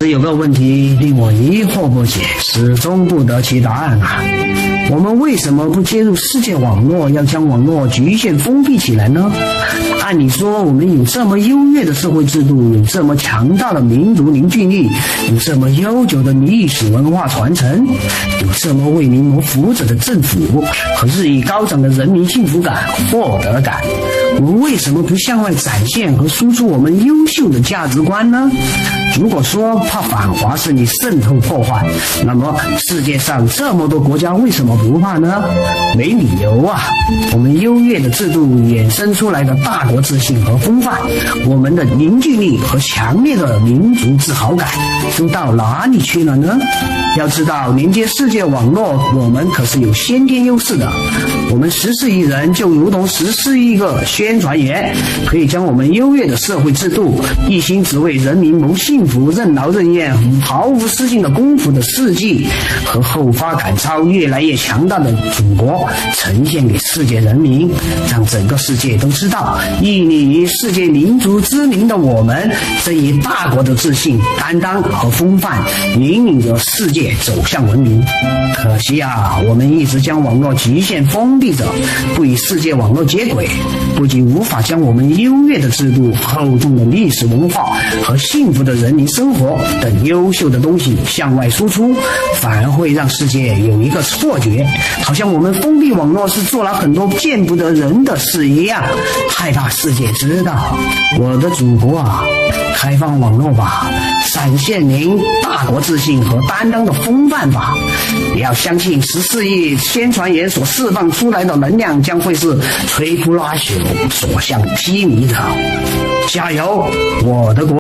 有个问题令我疑惑不解，始终不得其答案啊！我们为什么不接入世界网络，要将网络局限封闭起来呢？按理说，我们有这么优越的社会制度，有这么强大的民族凝聚力，有这么悠久的历史文化传承，有这么为民谋福祉的政府和日益高涨的人民幸福感、获得感，我们为什么不向外展现和输出我们优秀的价值观呢？如果说怕反华是你渗透破坏，那么世界上这么多国家为什么不怕呢？没理由啊！我们优越的制度衍生出来的大国自信和风范，我们的凝聚力和强烈的民族自豪感都到哪里去了呢？要知道，连接世界网络，我们可是有先天优势的。我们14亿人就如同14亿个宣传员，可以将我们优越的社会制度，一心只为人民谋幸福、任劳任怨、毫无私心的功夫的事迹和后发赶超、越来越强大的祖国呈现给世界人民，让整个世界都知道，屹立于世界民族之林的我们，正以大国的自信、担当和风范，引领着世界走向文明。可惜啊，我们一直将网络局限封闭着，不与世界网络接轨，不仅无法将我们优越的制度、厚重的历史文化和幸福的人民生活等优秀的东西向外输出，反而会让世界有一个错觉，好像我们封闭网络是做了很多见不得人的事一样，害怕世界知道。我的祖国啊，开放网络吧，展现您大国自信和担当的风范吧！你要相信14亿宣传员所释放出来的能量将会是摧枯拉朽、所向披靡的。加油，我的国！